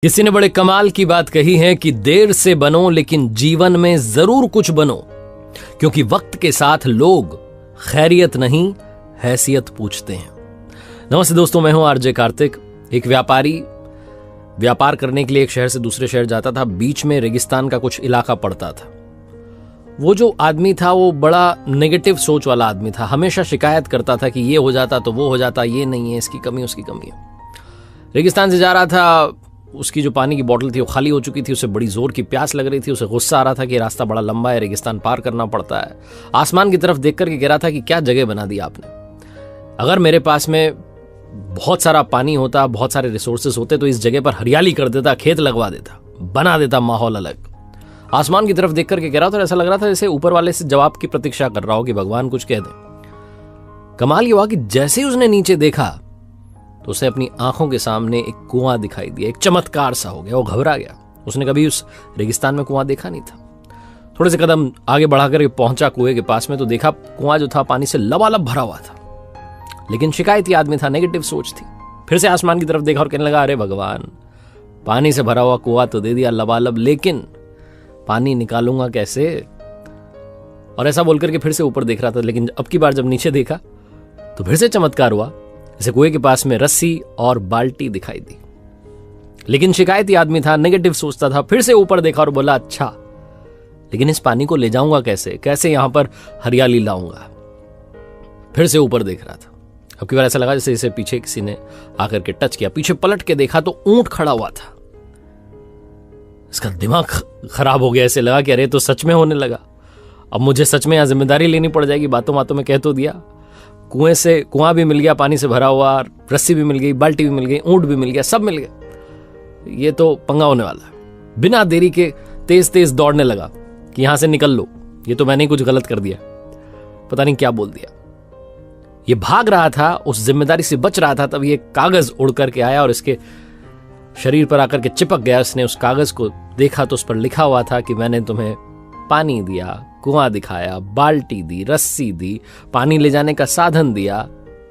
किसी ने बड़े कमाल की बात कही है कि देर से बनो लेकिन जीवन में जरूर कुछ बनो, क्योंकि वक्त के साथ लोग खैरियत नहीं हैसियत पूछते हैं। नमस्ते दोस्तों, मैं हूं आरजे कार्तिक। एक व्यापारी व्यापार करने के लिए एक शहर से दूसरे शहर जाता था। बीच में रेगिस्तान का कुछ इलाका पड़ता था। वो जो आदमी था वो बड़ा नेगेटिव सोच वाला आदमी था। हमेशा शिकायत करता था कि ये हो जाता तो वो हो जाता, ये नहीं है, इसकी कमी उसकी कमी है। रेगिस्तान से जा रहा था, उसकी जो पानी की बोतल थी वो खाली हो चुकी थी। उसे बड़ी जोर की प्यास लग रही थी। उसे गुस्सा आ रहा था कि रास्ता बड़ा लंबा है, रेगिस्तान पार करना पड़ता है। आसमान की तरफ देख करके कह रहा था कि क्या जगह बना दी आपने। अगर मेरे पास में बहुत सारा पानी होता, बहुत सारे रिसोर्सेस होते तो इस जगह पर हरियाली कर देता, खेत लगवा देता, बना देता माहौल अलग। आसमान की तरफ देख करके कह रहा था, ऐसा लग रहा था जैसे ऊपर वाले से जवाब की प्रतीक्षा कर रहा हो कि भगवान कुछ कह दे। कमाल ये हुआ कि जैसे ही उसने नीचे देखा तो उसे अपनी आंखों के सामने एक कुआं दिखाई दिया। एक चमत्कार सा हो गया, वो घबरा गया। उसने कभी उस रेगिस्तान में कुआं देखा नहीं था। थोड़े से कदम आगे बढ़ाकर पहुंचा कुएं के पास में तो देखा कुआं जो था पानी से लबालब भरा हुआ था। लेकिन शिकायती आदमी था, नेगेटिव सोच थी। फिर से आसमान की तरफ देखा और कहने लगा, अरे भगवान, पानी से भरा हुआ कुआं तो दे दिया लबालब, लेकिन पानी निकालूंगा कैसे? और ऐसा बोलकर के फिर से ऊपर देख रहा था। लेकिन अब की बार जब नीचे देखा तो फिर से चमत्कार हुआ। जैसे कुएं के पास में रस्सी और बाल्टी दिखाई दी। लेकिन शिकायती आदमी था, नेगेटिव सोचता था। फिर से ऊपर देखा और बोला, अच्छा, लेकिन इस पानी को ले जाऊंगा कैसे? कैसे यहां पर हरियाली लाऊंगा? फिर से ऊपर देख रहा था। अब की बार ऐसा लगा जैसे इसे पीछे किसी ने आकर के टच किया। पीछे पलट के देखा तो ऊंट खड़ा हुआ था। इसका दिमाग खराब हो गया। ऐसे लगा कि अरे तो सच में होने लगा। अब मुझे सच में यहां जिम्मेदारी लेनी पड़ जाएगी। बातों बातों में कह तो दिया। कुआं भी मिल गया पानी से भरा हुआ, रस्सी भी मिल गई, बाल्टी भी मिल गई, ऊंट भी मिल गया, सब मिल गया। ये तो पंगा होने वाला है। बिना देरी के तेज तेज दौड़ने लगा कि यहां से निकल लो, ये तो मैंने कुछ गलत कर दिया, पता नहीं क्या बोल दिया। ये भाग रहा था, उस जिम्मेदारी से बच रहा था। तब ये कागज उड़ करके आया और इसके शरीर पर आकर के चिपक गया। उसने उस कागज को देखा तो उस पर लिखा हुआ था कि मैंने तुम्हें पानी दिया, कुआं दिखाया, बाल्टी दी, रस्सी दी, पानी ले जाने का साधन दिया,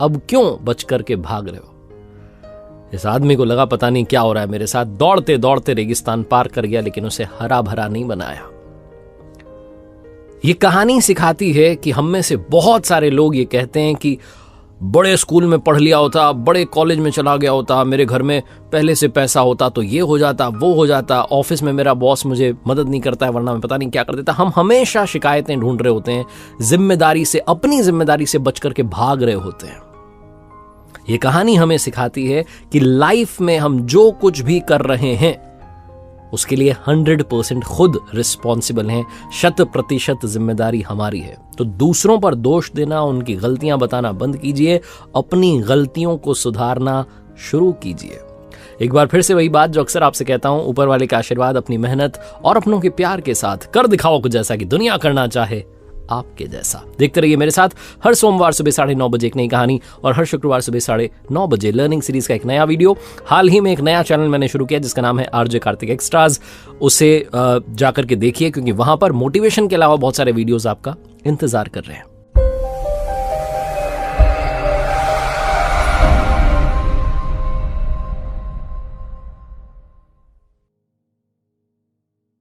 अब क्यों बच करके भाग रहे हो? इस आदमी को लगा पता नहीं क्या हो रहा है मेरे साथ। दौड़ते दौड़ते रेगिस्तान पार कर गया, लेकिन उसे हरा भरा नहीं बनाया। ये कहानी सिखाती है कि हम में से बहुत सारे लोग ये कहते हैं कि बड़े स्कूल में पढ़ लिया होता, बड़े कॉलेज में चला गया होता, मेरे घर में पहले से पैसा होता तो ये हो जाता, वो हो जाता, ऑफिस में मेरा बॉस मुझे मदद नहीं करता है वरना मैं पता नहीं क्या कर देता। हम हमेशा शिकायतें ढूंढ रहे होते हैं, जिम्मेदारी से, अपनी जिम्मेदारी से बच करके भाग रहे होते हैं। ये कहानी हमें सिखाती है कि लाइफ में हम जो कुछ भी कर रहे हैं उसके लिए 100% खुद रिस्पॉन्सिबल हैं। 100% जिम्मेदारी हमारी है। तो दूसरों पर दोष देना, उनकी गलतियां बताना बंद कीजिए, अपनी गलतियों को सुधारना शुरू कीजिए। एक बार फिर से वही बात जो अक्सर आपसे कहता हूं, ऊपर वाले का आशीर्वाद, अपनी मेहनत और अपनों के प्यार के साथ कर दिखाओ कुछ जैसा कि दुनिया करना चाहे आपके जैसा। देखते रहिए मेरे साथ हर सोमवार सुबह 9:30 बजे एक नई कहानी और हर शुक्रवार सुबह 9:30 बजे लर्निंग सीरीज का एक नया वीडियो। हाल ही में एक नया चैनल मैंने शुरू किया जिसका नाम है आरजे कार्तिक एक्स्ट्राज। उसे जाकर के देखिए, क्योंकि वहां पर मोटिवेशन के अलावा बहुत सारे वीडियोस आपका इंतजार कर रहे हैं।